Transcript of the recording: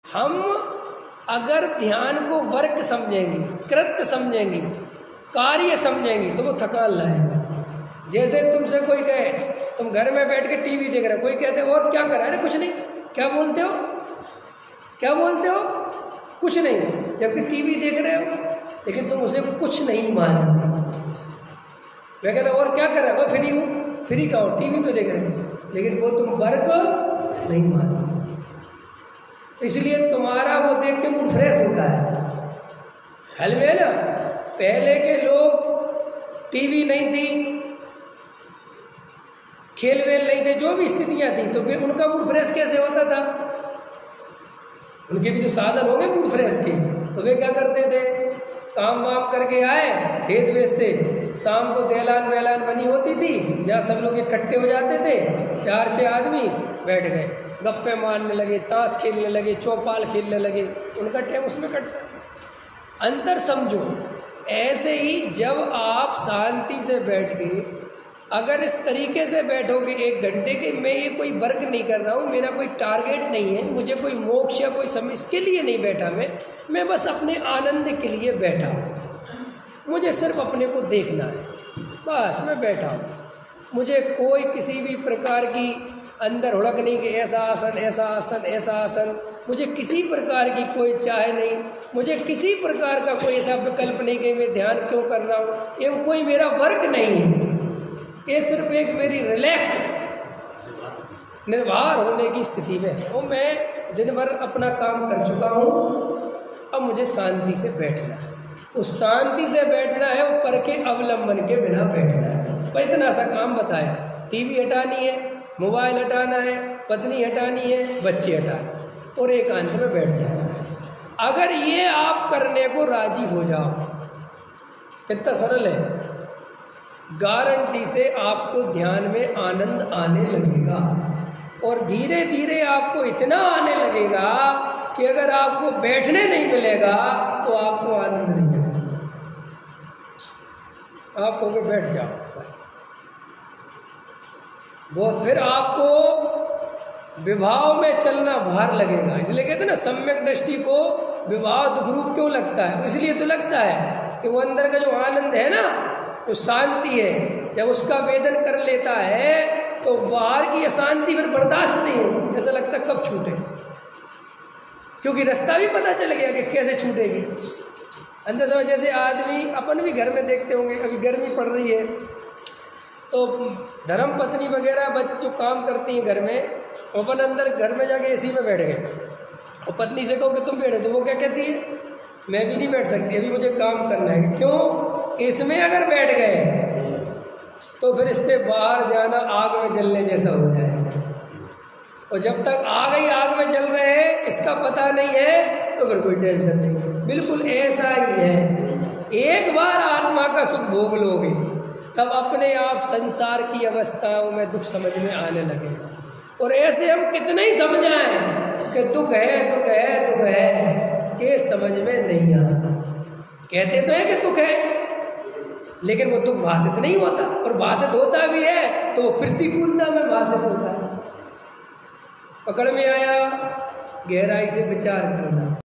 हम अगर ध्यान को वर्क समझेंगे, कृत्य समझेंगे, कार्य समझेंगे तो वो थकान लाएगा। जैसे तुमसे कोई कहे तुम घर में बैठ के टीवी देख रहे हो, कोई कहते हो और क्या कर रहा है? अरे कुछ नहीं। क्या बोलते हो? क्या बोलते हो? कुछ नहीं, जबकि टीवी देख रहे हो, लेकिन तुम उसे कुछ नहीं मानते। मैं कहता और क्या कर रहा है? वो फ्री हूँ। फ्री का हो, टीवी तो देख रहे हो, लेकिन वो तुम वर्क नहीं मानते। तो इसलिए तुम्हारा वो देख के मूड फ्रेश होता है। हल में ना, पहले के लोग टीवी नहीं थी, खेल वेल नहीं थे, जो भी स्थितियां थी, तो फिर उनका मूड फ्रेश कैसे होता था? उनके भी तो साधन हो गए मूड फ्रेश के, तो वे क्या करते थे? काम वाम करके आए, खेत बेचते, शाम को देलान वेलान बनी होती थी, जहाँ सब लोग इकट्ठे हो जाते थे, 4-6 आदमी बैठ गए, गप्पे मारने लगे, ताश खेलने लगे, चौपाल खेलने लगे, उनका टाइम उसमें कटता था। अंतर समझो। ऐसे ही जब आप शांति से बैठ के अगर इस तरीके से बैठोगे 1 घंटे के, मैं ये कोई वर्क नहीं कर रहा हूँ, मेरा कोई टारगेट नहीं है, मुझे कोई मोक्ष या कोई समय, इसके लिए नहीं बैठा मैं बस अपने आनंद के लिए बैठा हूँ, मुझे सिर्फ अपने को देखना है, बस मैं बैठा हूँ। मुझे कोई किसी भी प्रकार की अंदर हुड़क नहीं कि ऐसा आसन, ऐसा आसन, ऐसा आसन, मुझे किसी प्रकार की कोई चाह नहीं, मुझे किसी प्रकार का कोई ऐसा विकल्प नहीं कि मैं ध्यान क्यों कर रहा हूँ, ये कोई मेरा वर्क नहीं है। ये सिर्फ एक मेरी रिलैक्स निर्भर होने की स्थिति में है। वो मैं दिन भर अपना काम कर चुका हूँ, अब मुझे शांति से बैठना है। उस शांति से बैठना है, वो पर के अवलंबन के बिना बैठना है। पर इतना सा काम बताया, टीवी हटानी है, मोबाइल हटाना है, पत्नी हटानी है, बच्चे हटाना, और एकांत में बैठ जाना है। अगर ये आप करने को राजी हो जाओ, कितना सरल है, गारंटी से आपको ध्यान में आनंद आने लगेगा। और धीरे धीरे आपको इतना आने लगेगा कि अगर आपको बैठने नहीं मिलेगा तो आपको आनंद नहीं आएगा। आप कहोगे बैठ जाओ बस, वो फिर आपको विभाव में चलना भार लगेगा। इसलिए कहते हैं ना, सम्यक दृष्टि को विभाव दुख रूप क्यों लगता है? इसलिए तो लगता है कि वो अंदर का जो आनंद है ना, जो शांति है, जब उसका वेदन कर लेता है तो बाहर की अशांति फिर बर्दाश्त नहीं होती, ऐसा लगता कब छूटे, क्योंकि रास्ता भी पता चल गया कि कैसे छूटेगी। अंदर समय जैसे आदमी, अपन भी घर में देखते होंगे, अभी गर्मी पड़ रही है तो धर्म पत्नी वगैरह बच्चों काम करती हैं घर में, अपन अंदर घर में जाके एसी में बैठ गए और पत्नी से कहो कि तुम बैठे, तो वो क्या कहती है? मैं भी नहीं बैठ सकती, अभी मुझे काम करना है। क्यों? इसमें अगर बैठ गए तो फिर इससे बाहर जाना आग में जलने जैसा हो जाएगा, और जब तक आग ही आग में जल रहे हैं इसका पता नहीं है तो फिर कोई टेंशन नहीं है। बिल्कुल ऐसा ही है, एक बार आत्मा का सुख भोग लोगे तब अपने आप संसार की अवस्थाओं में दुख समझ में आने लगेगा। और ऐसे हम कितने ही समझाएं कि दुख है दुख है दुख है, ये समझ में नहीं आता। कहते तो है कि दुख है, लेकिन वो दुख भाषित नहीं होता, और भाषित होता भी है तो वो प्रतिकूलता में भाषित होता है। पकड़ में आया? गहराई से विचार करना।